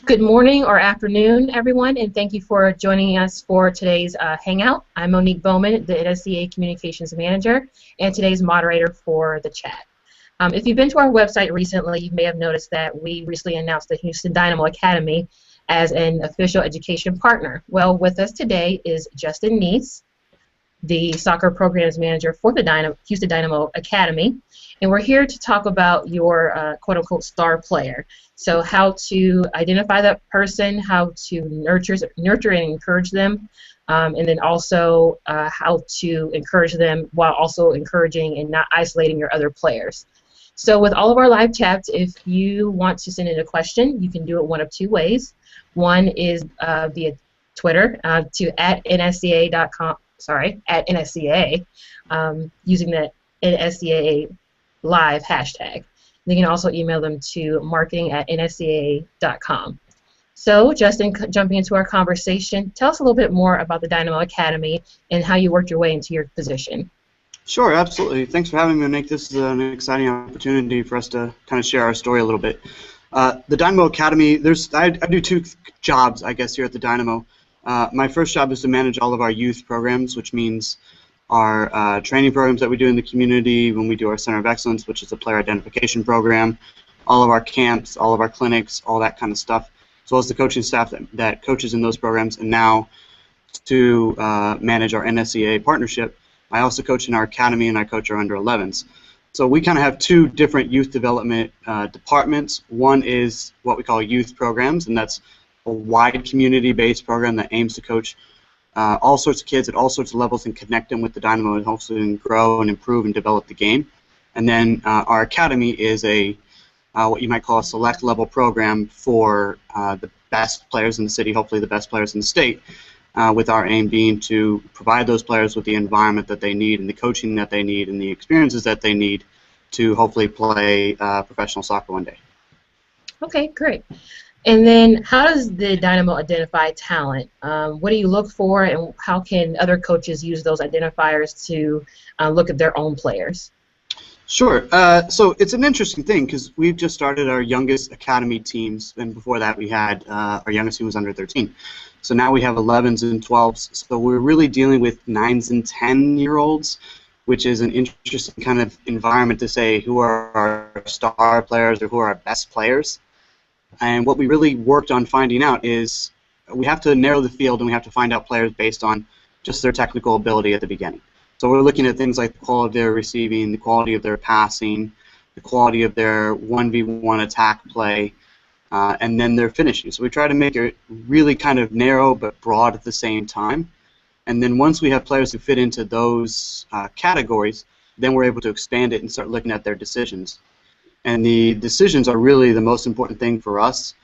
Good morning or afternoon, everyone, and thank you for joining us for today's Hangout. I'm Monique Bowman, the NSCAA Communications Manager, and today's moderator for the chat. If you've been to our website recently, you may have noticed that we recently announced the Houston Dynamo Academy as an official education partner. Well, with us today is Justin Neese, the soccer programs manager for the Houston Dynamo Academy, and we're here to talk about your quote-unquote star player. So how to identify that person, how to nurture and encourage them, and then also how to encourage them while also encouraging and not isolating your other players. So with all of our live chats, if you want to send in a question, you can do it one of two ways. One is via Twitter to @nscaa.com. At NSCAA, using the NSCAA live hashtag. You can also email them to marketing@nscaa.com. So, Justin, jumping into our conversation, tell us a little bit more about the Dynamo Academy and how you worked your way into your position. Sure, absolutely. Thanks for having me, Nick. This is an exciting opportunity for us to kind of share our story a little bit. The Dynamo Academy, I do two jobs, I guess, here at the Dynamo. My first job is to manage all of our youth programs, which means our training programs that we do in the community when we do our Center of Excellence, which is a player identification program, all of our camps, all of our clinics, all that kind of stuff, as well as the coaching staff that coaches in those programs. And now to manage our NSCAA partnership, I also coach in our academy and I coach our under 11s. So we kind of have two different youth development departments. One is what we call youth programs, and that's a wide community-based program that aims to coach all sorts of kids at all sorts of levels and connect them with the Dynamo and helps them grow and improve and develop the game. And then our academy is what you might call a select level program for the best players in the city, hopefully the best players in the state, with our aim being to provide those players with the environment that they need and the coaching that they need and the experiences that they need to hopefully play professional soccer one day. Okay, great. And then how does the Dynamo identify talent? What do you look for, and how can other coaches use those identifiers to look at their own players? Sure. So it's an interesting thing because we've just started our youngest academy teams, and before that we had our youngest team was under 13. So now we have 11s and 12s. So we're really dealing with 9s and 10-year-olds, which is an interesting kind of environment to say who are our star players or who are our best players. And what we really worked on finding out is we have to narrow the field and we have to find out players based on just their technical ability at the beginning. So we're looking at things like the quality of their receiving, the quality of their passing, the quality of their 1v1 attack play, and then their finishing. So we try to make it really kind of narrow but broad at the same time. And then once we have players who fit into those categories, then we're able to expand it and start looking at their decisions. And the decisions are really the most important thing for us.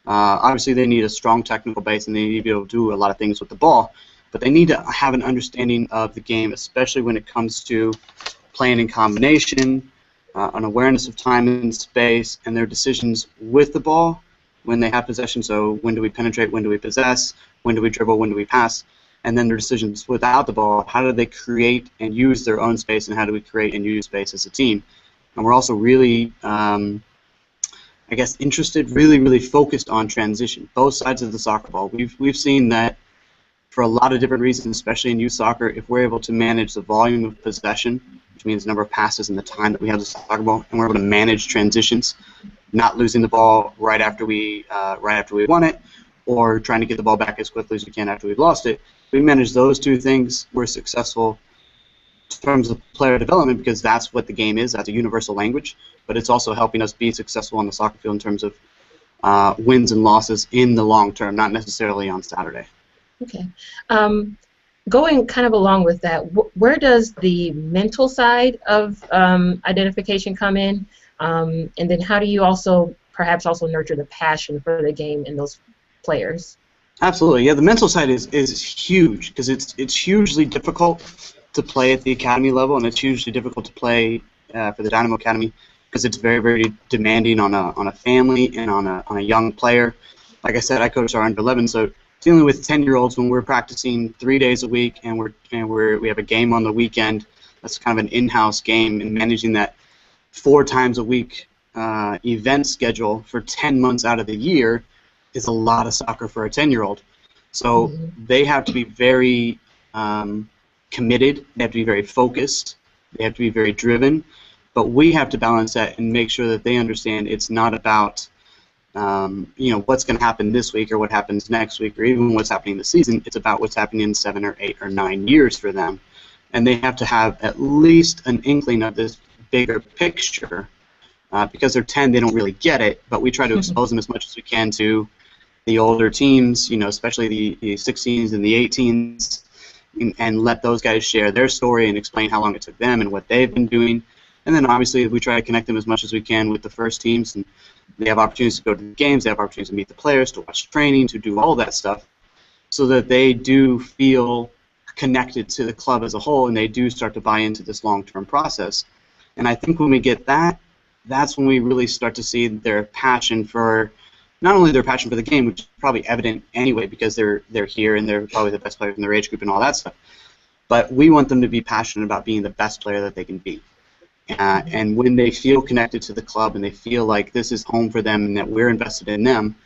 Obviously, they need a strong technical base and they need to be able to do a lot of things with the ball, but they need to have an understanding of the game, especially when it comes to playing in combination, an awareness of time and space, and their decisions with the ball when they have possession. So when do we penetrate, when do we possess, when do we dribble, when do we pass, and then their decisions without the ball, how do they create and use their own space, and how do we create and use space as a team. And we're also really, I guess, interested, really focused on transition, both sides of the soccer ball. We've seen that for a lot of different reasons, especially in youth soccer, if we're able to manage the volume of possession, which means the number of passes and the time that we have the soccer ball, and we're able to manage transitions, not losing the ball right after we won it, or trying to get the ball back as quickly as we can after we've lost it. If we manage those two things, we're successful in terms of player development, because that's what the game is. That's a universal language, but it's also helping us be successful on the soccer field in terms of wins and losses in the long term, not necessarily on Saturday. Okay. Going kind of along with that, where does the mental side of identification come in, and then how do you perhaps also nurture the passion for the game in those players? Absolutely, yeah. The mental side is huge because it's hugely difficult to play at the academy level, and it's hugely difficult to play for the Dynamo Academy because it's very demanding on a family and on a young player. Like I said, I coach our under 11, so dealing with 10-year-olds when we're practicing 3 days a week and we have a game on the weekend, that's kind of an in-house game, and managing that 4 times a week event schedule for 10 months out of the year is a lot of soccer for a 10-year-old. So they have to be very committed. They have to be very focused. They have to be very driven. But we have to balance that and make sure that they understand it's not about what's going to happen this week or what happens next week or even what's happening this season. It's about what's happening in 7 or 8 or 9 years for them. And they have to have at least an inkling of this bigger picture. Because they're 10, they don't really get it, but we try to expose them as much as we can to the older teams, especially the 16s and the 18s, and let those guys share their story and explain how long it took them and what they've been doing. And then obviously we try to connect them as much as we can with the first teams, and they have opportunities to go to the games, they have opportunities to meet the players, to watch training, to do all that stuff, so that they do feel connected to the club as a whole, and they do start to buy into this long-term process. And I think when we get that, that's when we really start to see their passion for, not only their passion for the game, which is probably evident anyway because they're here and they're probably the best players in their age group and all that stuff, but we want them to be passionate about being the best player that they can be. And when they feel connected to the club and they feel like this is home for them and that we're invested in them,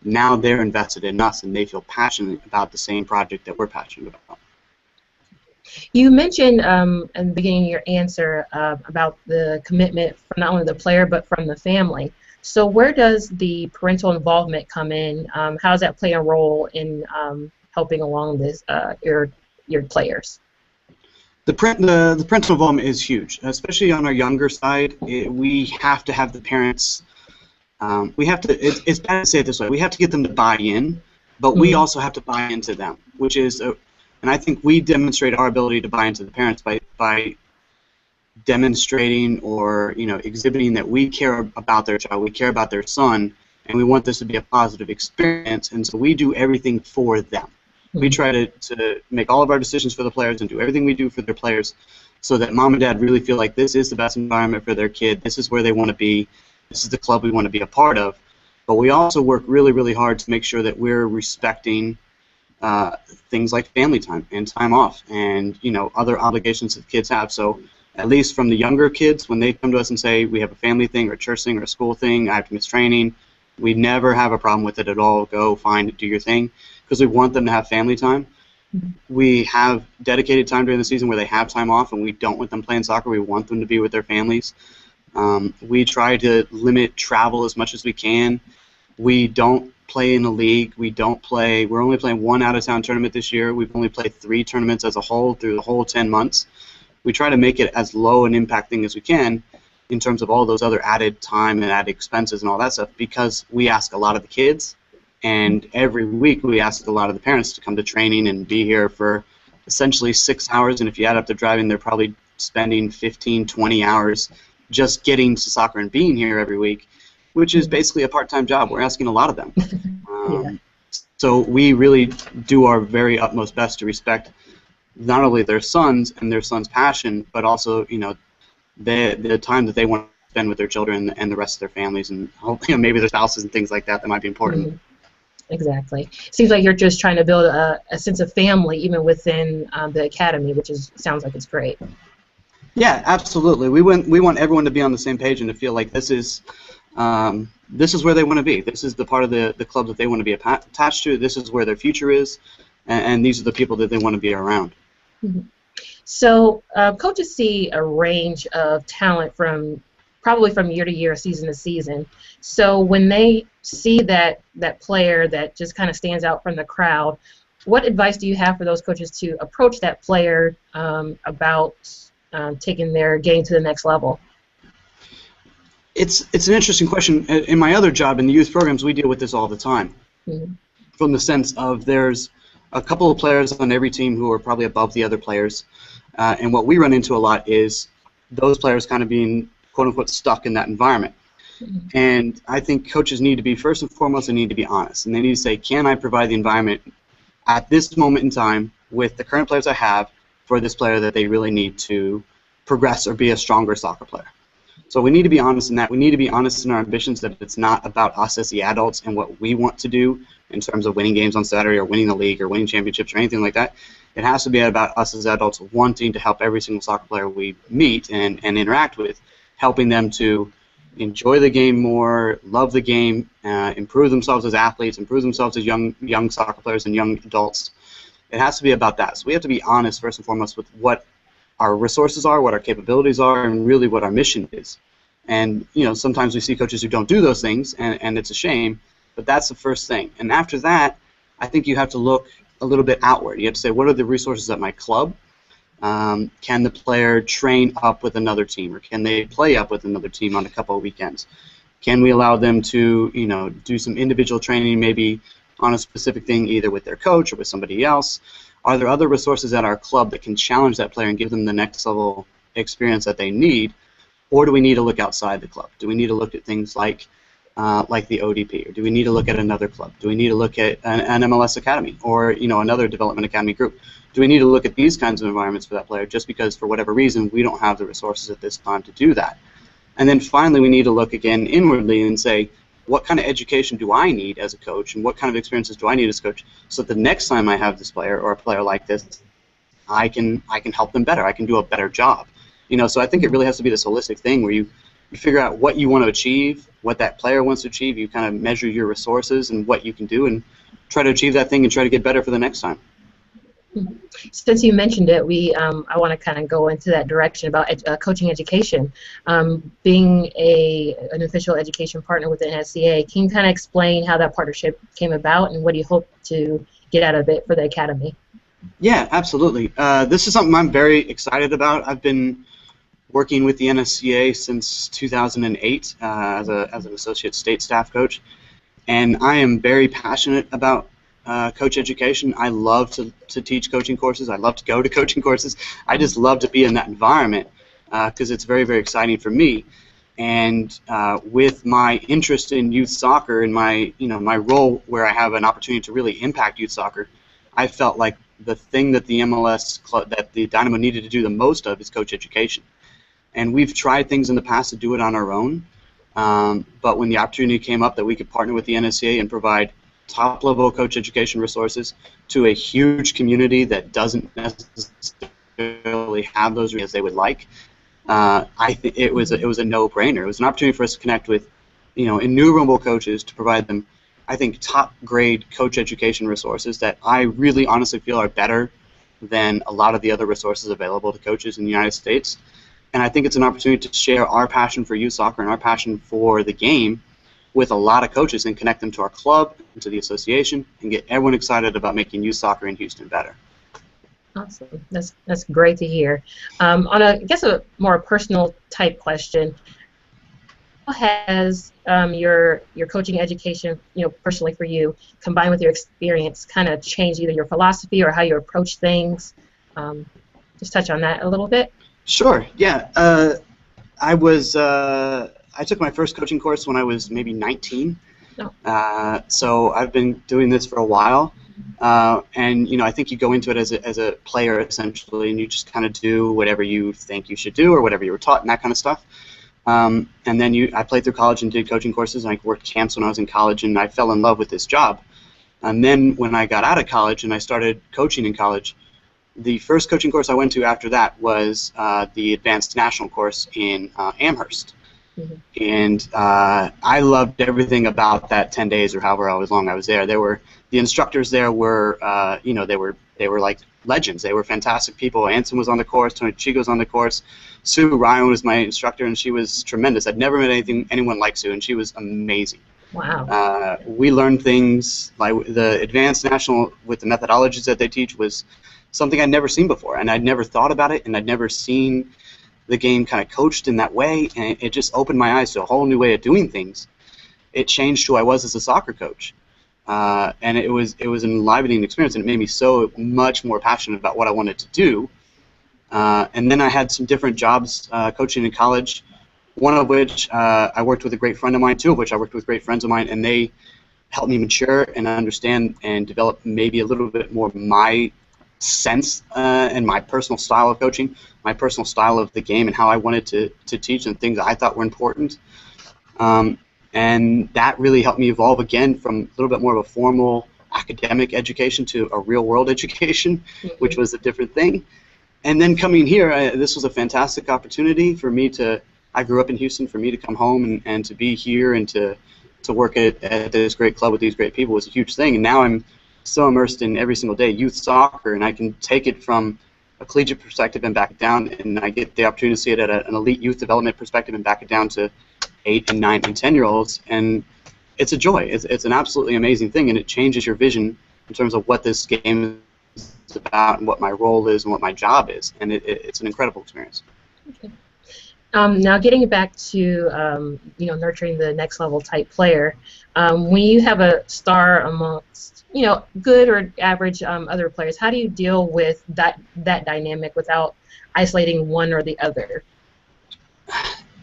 now they're invested in us and they feel passionate about the same project that we're passionate about. You mentioned in the beginning of your answer about the commitment from not only the player but from the family. So where does the parental involvement come in? How does that play a role in helping along this your players? The parental involvement is huge, especially on our younger side. We have to have the parents. It's bad to say it this way. We have to get them to buy in, but we also have to buy into them, which is, and I think we demonstrate our ability to buy into the parents by demonstrating or exhibiting that we care about their child, we care about their son, and we want this to be a positive experience, and so we do everything for them. We try to make all of our decisions for the players and do everything we do for their players so that mom and dad really feel like this is the best environment for their kid, this is where they want to be, this is the club we want to be a part of. But we also work really, really hard to make sure that we're respecting things like family time and time off and other obligations that kids have. So at least from the younger kids, when they come to us and say we have a family thing or a church thing or a school thing, I have to miss training, we never have a problem with it at all. Go, find, do your thing, because we want them to have family time. We have dedicated time during the season where they have time off, and we don't want them playing soccer. We want them to be with their families. We try to limit travel as much as we can. We don't play in a league. We're only playing one out-of-town tournament this year. We've only played 3 tournaments as a whole through the whole 10 months. We try to make it as low an impact thing as we can in terms of all those other added time and added expenses and all that stuff, because we ask a lot of the kids, and every week we ask a lot of the parents to come to training and be here for essentially 6 hours, and if you add up the driving, they're probably spending 15, 20 hours just getting to soccer and being here every week, which is basically a part-time job. We're asking a lot of them. So we really do our very utmost best to respect not only their sons and their sons' passion, but also the time that they want to spend with their children and the rest of their families, and maybe their spouses and things like that that might be important. Exactly. Seems like you're just trying to build a sense of family even within the academy, which sounds like it's great. Yeah, absolutely. We want everyone to be on the same page and to feel like this is where they want to be. This is the part of the club that they want to be attached to. This is where their future is, and these are the people that they want to be around. So coaches see a range of talent probably from year to year, season to season. So when they see that player that just kind of stands out from the crowd, what advice do you have for those coaches to approach that player about taking their game to the next level? It's an interesting question. In my other job in the youth programs, we deal with this all the time. From the sense of there's a couple of players on every team who are probably above the other players, and what we run into a lot is those players kind of being quote-unquote stuck in that environment. And I think coaches need to be, first and foremost, they need to be honest, and they need to say, can I provide the environment at this moment in time with the current players I have for this player that they really need to progress or be a stronger soccer player? So we need to be honest in that. We need to be honest in our ambitions that it's not about us as the adults and what we want to do in terms of winning games on Saturday or winning the league or winning championships or anything like that. It has to be about us as adults wanting to help every single soccer player we meet and interact with, helping them to enjoy the game more, love the game, improve themselves as athletes, improve themselves as young soccer players and young adults. It has to be about that. So we have to be honest first and foremost with what our resources are, what our capabilities are, and really what our mission is. And sometimes we see coaches who don't do those things, and it's a shame. But that's the first thing. And after that, I think you have to look a little bit outward. You have to say, what are the resources at my club? Can the player train up with another team, or can they play up with another team on a couple of weekends? Can we allow them to, do some individual training, maybe on a specific thing, either with their coach or with somebody else? Are there other resources at our club that can challenge that player and give them the next level experience that they need? Or do we need to look outside the club? Do we need to look at things like the ODP, or do we need to look at another club? Do we need to look at an MLS academy, or another development academy group? Do we need to look at these kinds of environments for that player just because for whatever reason we don't have the resources at this time to do that? And then finally we need to look again inwardly and say, what kind of education do I need as a coach, and what kind of experiences do I need as a coach, so that the next time I have this player or a player like this, I can help them better. I can do a better job. So I think it really has to be this holistic thing where you figure out what you want to achieve, what that player wants to achieve. You kind of measure your resources and what you can do, and try to achieve that thing and try to get better for the next time. Since you mentioned it, I want to kind of go into that direction about coaching education. Being an official education partner with the NSCAA, can you kind of explain how that partnership came about, and what do you hope to get out of it for the academy? Yeah, absolutely. This is something I'm very excited about. I've been working with the NSCAA since 2008 as an associate state staff coach, and I am very passionate about coach education. I love to teach coaching courses. I love to go to coaching courses. I just love to be in that environment because it's very, very exciting for me. And with my interest in youth soccer and my role where I have an opportunity to really impact youth soccer, I felt like the thing that the MLS club, that the Dynamo needed to do the most of, is coach education. And we've tried things in the past to do it on our own, but when the opportunity came up that we could partner with the NSCAA and provide top-level coach education resources to a huge community that doesn't necessarily have those as they would like, I think it was a no-brainer. It was an opportunity for us to connect with, innumerable coaches to provide them, I think, top-grade coach education resources that I really honestly feel are better than a lot of the other resources available to coaches in the United States. And I think it's an opportunity to share our passion for youth soccer and our passion for the game with a lot of coaches and connect them to our club and to the association and get everyone excited about making youth soccer in Houston better. Awesome. That's great to hear. On I guess a more personal type question, how has your coaching education, personally for you, combined with your experience, kind of changed either your philosophy or how you approach things? Just touch on that a little bit. Sure. Yeah. I took my first coaching course when I was maybe 19. Oh. So I've been doing this for a while. And I think you go into it as a player essentially, and you just kind of do whatever you think you should do or whatever you were taught and that kind of stuff. And then I played through college and did coaching courses, and I worked camps when I was in college, and I fell in love with this job. And then when I got out of college and I started coaching in college, the first coaching course I went to after that was the Advanced National course in Amherst. Mm-hmm. And I loved everything about that 10 days or however long I was there. The instructors there were, they were like legends. They were fantastic people. Anson was on the course. Tony Chico's on the course. Sue Ryan was my instructor, and she was tremendous. I'd never met anyone like Sue, and she was amazing. Wow. We learned things like the Advanced National with the methodologies that they teach was something I'd never seen before, and I'd never thought about it, and I'd never seen the game kind of coached in that way, and it just opened my eyes to a whole new way of doing things. It changed who I was as a soccer coach, and it was an enlivening experience, and it made me so much more passionate about what I wanted to do. And then I had some different jobs coaching in college, one of which I worked with a great friend of mine, two of which I worked with great friends of mine, and they helped me mature and understand and develop maybe a little bit more my sense and my personal style of coaching, my personal style of the game, and how I wanted to teach and things that I thought were important. And that really helped me evolve again from a little bit more of a formal academic education to a real-world education, which was a different thing. And then coming here, this was a fantastic opportunity for me to I grew up in Houston. For me to come home and to be here and to work at this great club with these great people was a huge thing. And now I'm so immersed in every single day youth soccer, and I can take it from a collegiate perspective and back it down, and I get the opportunity to see it at an elite youth development perspective and back it down to 8 and 9 and 10-year-olds, and it's a joy. It's an absolutely amazing thing, and it changes your vision in terms of what this game is about and what my role is and what my job is, and it's an incredible experience. Okay. Now getting back to nurturing the next level type player, when you have a star amongst good or average other players, how do you deal with that dynamic without isolating one or the other?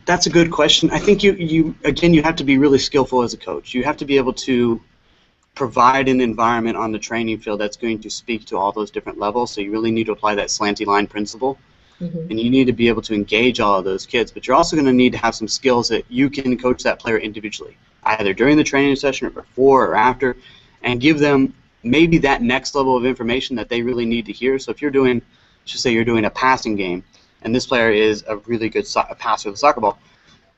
That's a good question. I think you have to be really skillful as a coach. You have to be able to provide an environment on the training field that's going to speak to all those different levels. So you really need to apply that slanty line principle. Mm-hmm. And you need to be able to engage all of those kids, but you're also going to need to have some skills that you can coach that player individually, either during the training session or before or after, and give them maybe that next level of information that they really need to hear. So if you're doing, let's just say you're doing a passing game, and this player is a really good passer of the soccer ball,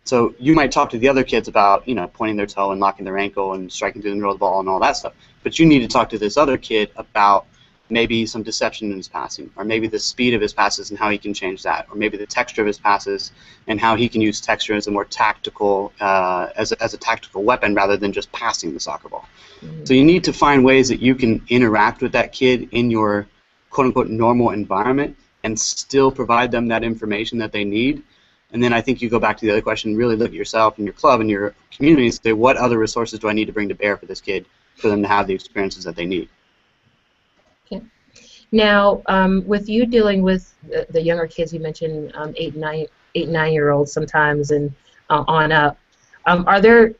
so you might talk to the other kids about, pointing their toe and locking their ankle and striking through the middle of the ball and all that stuff, but you need to talk to this other kid about maybe some deception in his passing, or maybe the speed of his passes and how he can change that, or maybe the texture of his passes and how he can use texture as a more tactical, as a tactical weapon rather than just passing the soccer ball. Mm-hmm. So you need to find ways that you can interact with that kid in your quote-unquote normal environment and still provide them that information that they need. And then I think you go back to the other question, really look at yourself and your club and your community and say, what other resources do I need to bring to bear for this kid for them to have the experiences that they need? Okay. Now, with you dealing with the younger kids, you mentioned 8, 9-year-olds sometimes and on up. Are there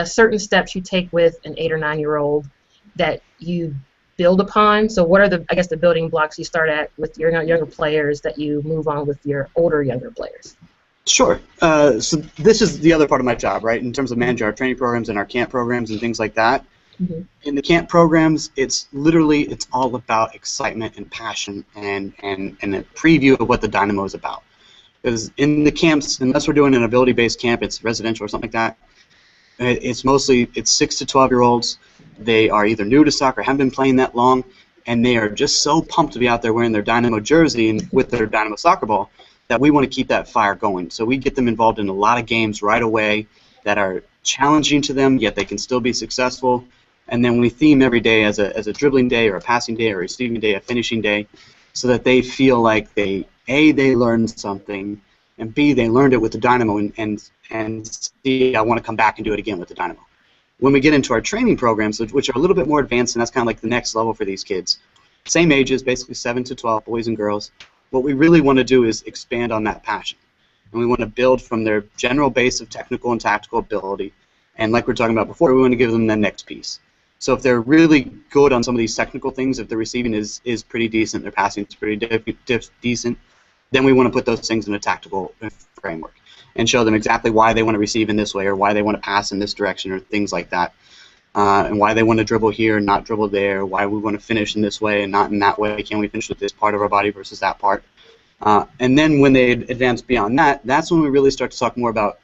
certain steps you take with an 8 or 9-year-old that you build upon? So, what are the building blocks you start at with your younger players that you move on with your younger players? Sure. So this is the other part of my job, right? In terms of managing our training programs and our camp programs and things like that. Mm-hmm. In the camp programs, it's all about excitement and passion and a preview of what the Dynamo is about. Because in the camps, unless we're doing an ability-based camp, it's residential or something like that, it's 6 to 12-year-olds. They are either new to soccer, haven't been playing that long, and they are just so pumped to be out there wearing their Dynamo jersey and with their Dynamo soccer ball that we want to keep that fire going. So we get them involved in a lot of games right away that are challenging to them, yet they can still be successful. And then we theme every day as a dribbling day or a passing day or a receiving day, a finishing day, so that they feel like they learned something, and B, they learned it with the Dynamo, and C, I want to come back and do it again with the Dynamo. When we get into our training programs, which are a little bit more advanced, and that's kind of like the next level for these kids, same ages, basically 7 to 12, boys and girls, what we really want to do is expand on that passion. And we want to build from their general base of technical and tactical ability, and like we were talking about before, we want to give them the next piece. So if they're really good on some of these technical things, if the receiving is pretty decent, their passing is pretty decent, then we want to put those things in a tactical framework and show them exactly why they want to receive in this way or why they want to pass in this direction or things like that, and why they want to dribble here and not dribble there, why we want to finish in this way and not in that way. Can we finish with this part of our body versus that part? And then when they advance beyond that, that's when we really start to talk more about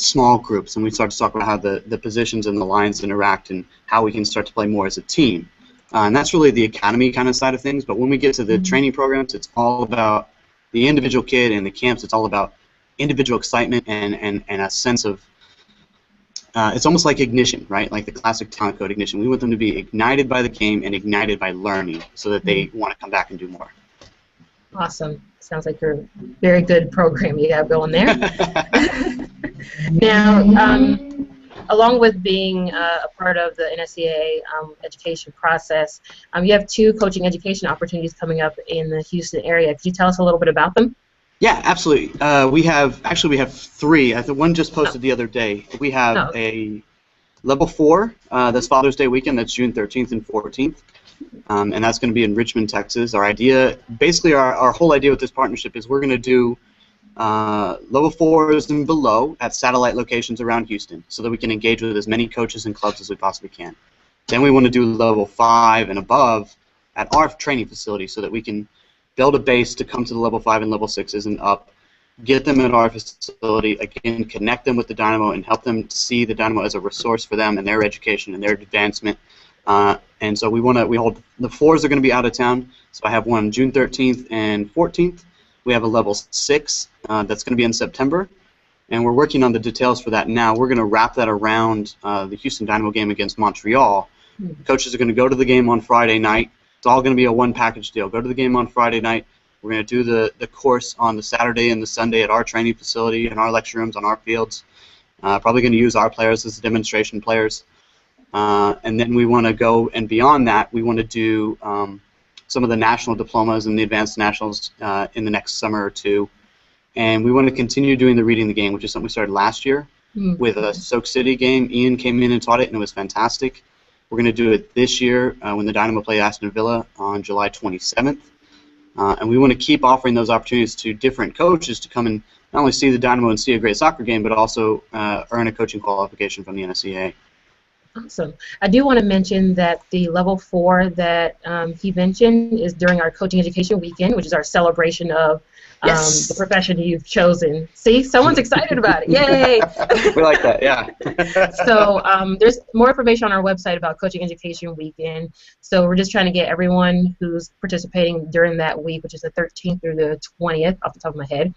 small groups, and we start to talk about how the positions and the lines interact and how we can start to play more as a team. And that's really the academy kind of side of things. But when we get to the training programs, it's all about the individual kid, and the camps, it's all about individual excitement and a sense of, it's almost like ignition, right? Like the classic talent code ignition. We want them to be ignited by the game and ignited by learning so that they want to come back and do more. Awesome. Sounds like you're a very good program you have going there. Now, along with being a part of the NSCAA education process, you have 2 coaching education opportunities coming up in the Houston area. Could you tell us a little bit about them? Yeah, absolutely. We have 3. I think one just posted the other day. We have a level 4. That's Father's Day weekend. That's June 13th and 14th. And that's going to be in Richmond, Texas. Our idea, basically our whole idea with this partnership is we're going to do level 4s and below at satellite locations around Houston so that we can engage with as many coaches and clubs as we possibly can. Then we want to do level 5 and above at our training facility so that we can build a base to come to the level 5 and level 6s and up get them at our facility, again, connect them with the Dynamo and help them see the Dynamo as a resource for them and their education and their advancement. And so we hold, the floors are going to be out of town, so I have one June 13th and 14th. We have a level 6 that's going to be in September, and we're working on the details for that now. We're going to wrap that around the Houston Dynamo game against Montreal. Coaches are going to go to the game on Friday night. It's all going to be a one-package deal. Go to the game on Friday night. We're going to do the course on the Saturday and the Sunday at our training facility, in our lecture rooms, on our fields. Probably going to use our players as demonstration players. And then we want to go, and beyond that, we want to do some of the national diplomas and the advanced nationals in the next summer or two. And we want to continue doing the reading the game, which is something we started last year with a Soak City game. Ian came in and taught it, and it was fantastic. We're going to do it this year when the Dynamo play Aston Villa on July 27th. And we want to keep offering those opportunities to different coaches to come and not only see the Dynamo and see a great soccer game, but also earn a coaching qualification from the NSCAA. Awesome. I do want to mention that the level 4 that he mentioned is during our Coaching Education Weekend, which is our celebration of the profession you've chosen. See, someone's excited about it. Yay! We like that, yeah. So there's more information on our website about Coaching Education Weekend. So we're just trying to get everyone who's participating during that week, which is the 13th through the 20th, off the top of my head,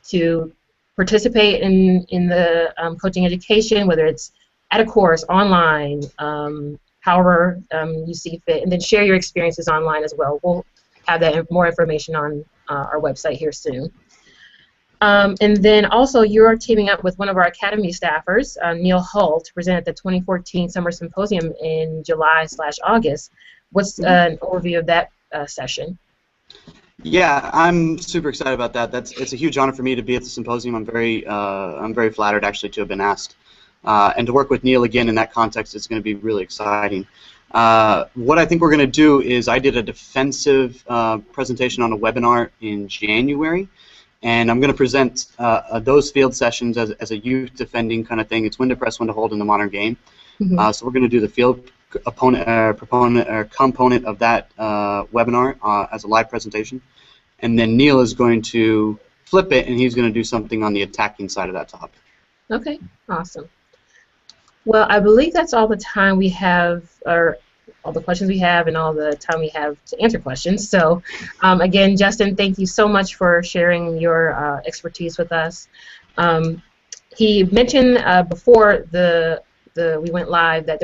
to participate in the coaching education, whether it's at a course, online, however you see fit, and then share your experiences online as well. We'll have that more information on our website here soon. And then also you're teaming up with one of our Academy staffers, Neil Hull, to present at the 2014 Summer Symposium in July/August. What's an overview of that session? Yeah, I'm super excited about that. It's a huge honor for me to be at the symposium. I'm very flattered actually to have been asked. And to work with Neil again in that context is going to be really exciting. What I think we're going to do is I did a defensive presentation on a webinar in January, and I'm going to present those field sessions as a youth defending kind of thing. It's when to press, when to hold in the modern game. So we're going to do the field component of that webinar as a live presentation, and then Neil is going to flip it, and he's going to do something on the attacking side of that topic. Okay, awesome. Well, I believe that's all the time we have, or all the questions we have, and all the time we have to answer questions. So, again, Justin, thank you so much for sharing your expertise with us. He mentioned before we went live that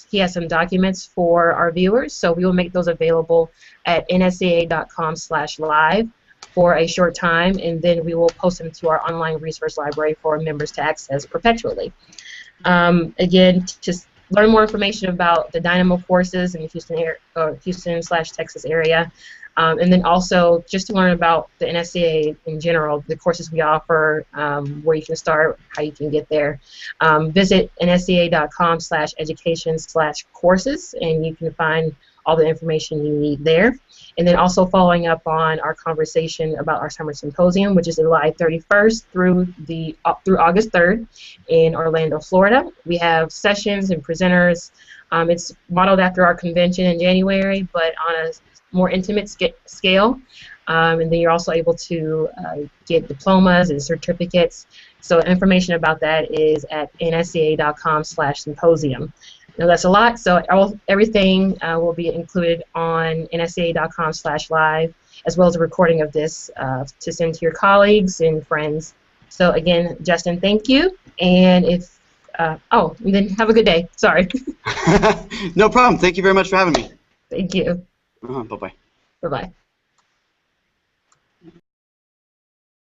he has some documents for our viewers, so we will make those available at nscaa.com/live for a short time, and then we will post them to our online resource library for members to access perpetually. Again, just learn more information about the Dynamo courses in the Houston/Texas area, and then also just to learn about the NSCAA in general, the courses we offer, where you can start, how you can get there. Visit nscaa.com/education/courses, and you can find all the information you need there. And then also following up on our conversation about our Summer Symposium, which is July 31st through August 3rd in Orlando, Florida. We have sessions and presenters. It's modeled after our convention in January, but on a more intimate scale. And then you're also able to get diplomas and certificates. So information about that is at nscaa.com/symposium. Now that's a lot, so everything will be included on nscaa.com/live, as well as a recording of this to send to your colleagues and friends. So again, Justin, thank you, and and then have a good day. Sorry. No problem. Thank you very much for having me. Thank you. Bye-bye. Bye-bye.